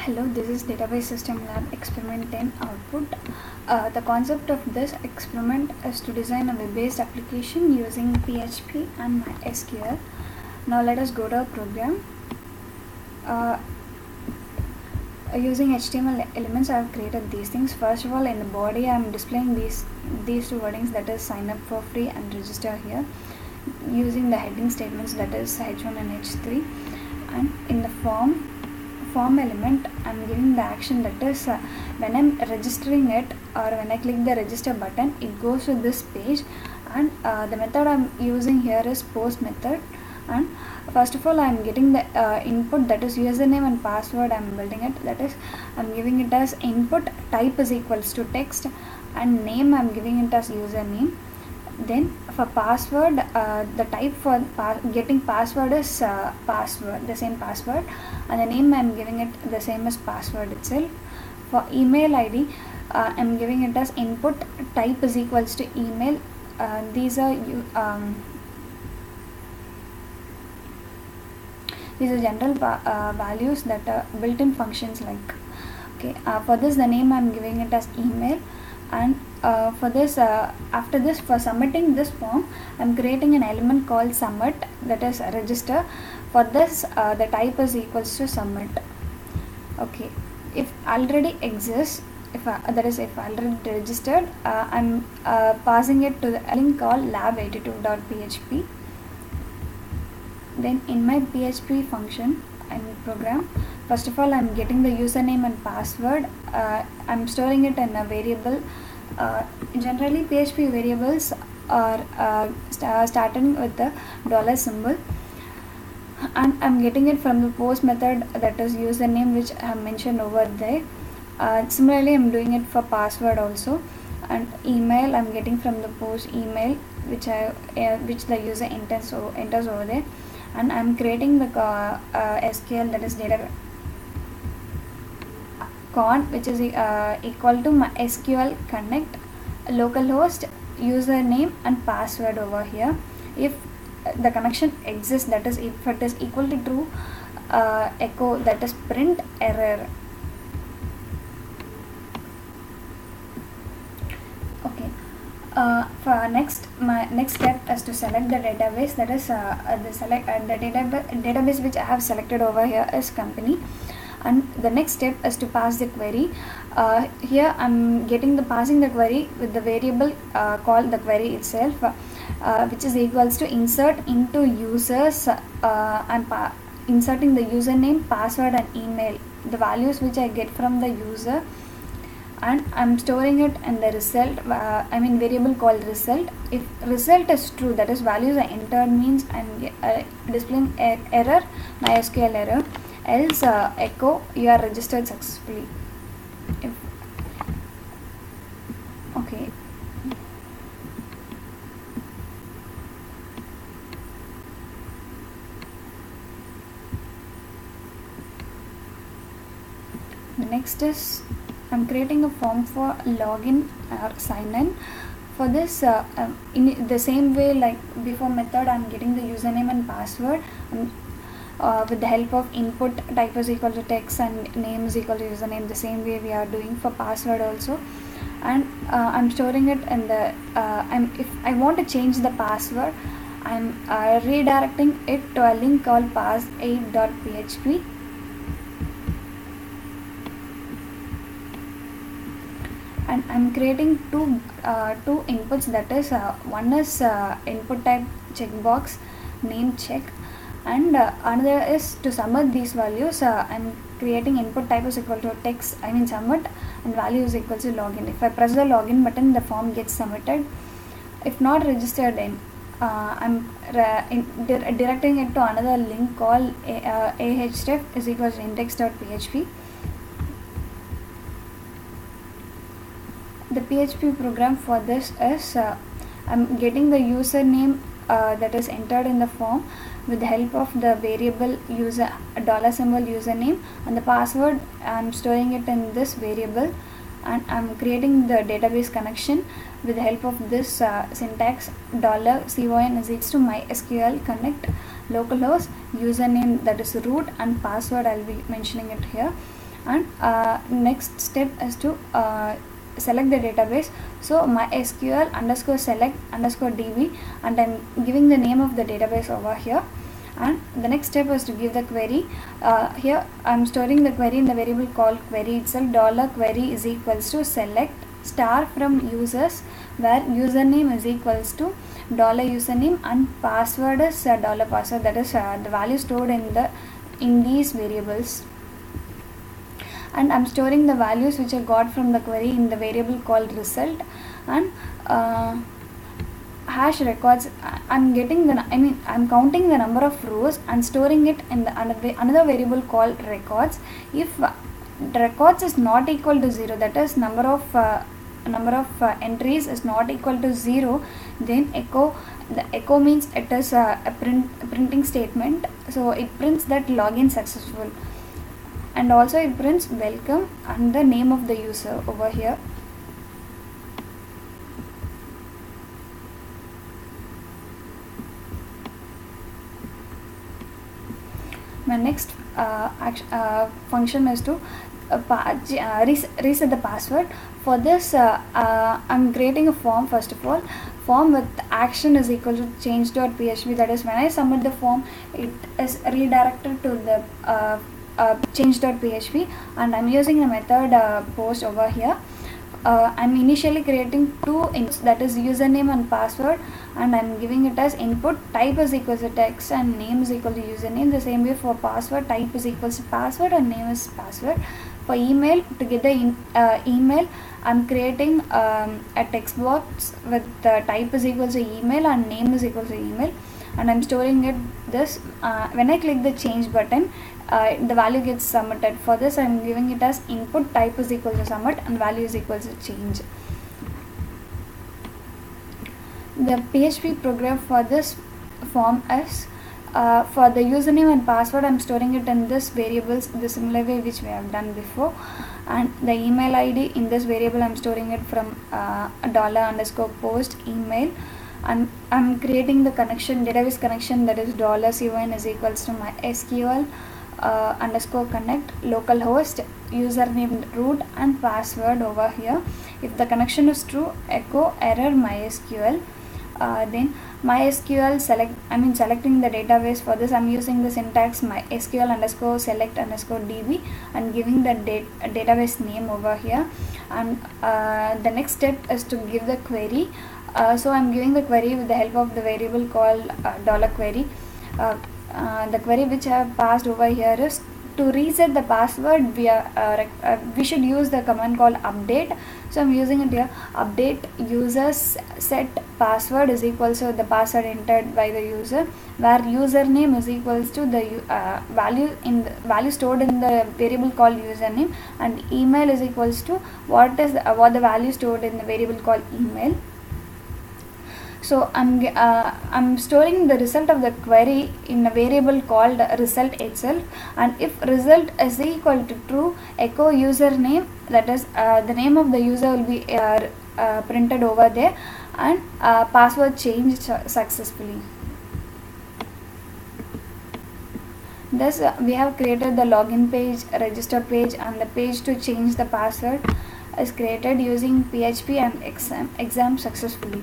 Hello, this is Database System Lab Experiment 10 output. The concept of this experiment is to design a web-based application using PHP and MySQL. Now let us go to our program. Using HTML elements, I have created these things. First of all, in the body, I am displaying these two wordings, that is sign up for free and register here, using the heading statements, that is H1 and H3. And in the form element, I'm giving the action, that is when I'm registering it or when I click the register button, it goes to this page. And the method I'm using here is post method. And first of all, I'm getting the input, that is username and password. I'm building it, that is I'm giving it as input, type is equals to text, and name I'm giving it as username. Then for password, the type for getting password is password, the same password, and the name I'm giving it the same as password itself. For email ID, I'm giving it as input, type is equals to email. These are general values that are built-in functions like. Okay, for this the name I'm giving it as email. And for this, after this, for submitting this form, I'm creating an element called submit, that is register. For this, the type is equals to submit. Okay, if already exists, if already registered, I'm passing it to the link called lab82.php. Then in my PHP function and program, first of all, I'm getting the username and password. I'm storing it in a variable. Generally, PHP variables are starting with the dollar symbol, and I'm getting it from the post method, that is username, which I have mentioned over there. Similarly, I'm doing it for password also. And email, I'm getting from the post email, which the user enters over there. And I'm creating the SQL, that is data con, which is equal to my SQL connect localhost username and password over here. If the connection exists, that is if it is equal to true, echo, that is print error. Okay. For my next step is to select the database, that is the database which I have selected over here is company. And the next step is to pass the query. Here I'm passing the query with the variable called the query itself, which is equals to insert into users. I'm inserting the username, password and email, the values which I get from the user, and I'm storing it in the result, variable called result. If result is true, that is values are entered, means I'm displaying error, MySQL error. Else echo, you are registered successfully. Okay. The next is I'm creating a form for login or sign in. For this, in the same way like before method, I'm getting the username and password. With the help of input, type is equal to text and name is equal to username, the same way we are doing for password also. And I'm storing it in the if I want to change the password, I'm redirecting it to a link called pass8.php. And I'm creating two inputs, that is one is input type checkbox, name check, and another is to submit these values. I'm creating input type is equal to text, submit, and value is equal to login. If I press the login button, the form gets submitted. If not registered, then I'm directing it to another link called ahref is equal to index.php. The PHP program for this is I'm getting the username that is entered in the form with the help of the variable user dollar symbol username, and the password I'm storing it in this variable. And I'm creating the database connection with the help of this syntax $con is equals to MySQL connect localhost username, that is root, and password I'll be mentioning it here. And next step is to select the database. So mysql underscore select underscore db, and I'm giving the name of the database over here. And the next step is to give the query. Here I'm storing the query in the variable called query itself. $query is equals to select star from users, where username is equals to $username and password is $password, that is the value stored in these variables. And I'm storing the values which I got from the query in the variable called result. And hash records, I'm counting the number of rows and storing it in the another variable called records. If records is not equal to 0, that is number of entries is not equal to 0, then the echo means it is a printing statement, so it prints that login successful, and also it prints welcome and the name of the user over here. My next function is to reset the password. For this I'm creating a form. First of all, form with action is equal to change.php, that is when I submit the form it is redirected to the change.php, and I'm using the method post over here. I'm initially creating two inputs, that is username and password, and I'm giving it as input type is equal to text and name is equal to username. The same way for password, type is equal to password and name is password. For email, to get the email, I'm creating a text box with type is equal to email and name is equal to email, and I'm storing it this. When I click the change button, the value gets submitted. For this I'm giving it as input type is equal to submit and value is equal to change. The PHP program for this form is for the username and password, I'm storing it in this variables the similar way which we have done before, and the email ID in this variable I'm storing it from $_post email, and I'm creating the connection, database connection, that is $con is equals to mysql underscore connect localhost username root and password over here. If the connection is true, echo error mysql. Then mysql selecting the database. For this I'm using the syntax mysql underscore select underscore db and giving the database name over here. And the next step is to give the query. So I'm giving the query with the help of the variable called $query. The query which I have passed over here is to reset the password. We should use the command called update. So I'm using it here. Update users set password is equals to the password entered by the user, where username is equals to the value stored in the variable called username, and email is equals to what the value stored in the variable called email. So I'm storing the result of the query in a variable called result itself, and if result is equal to true, echo username, that is the name of the user will be printed over there, and password changed successfully. Thus we have created the login page, register page, and the page to change the password is created using PHP and exam successfully.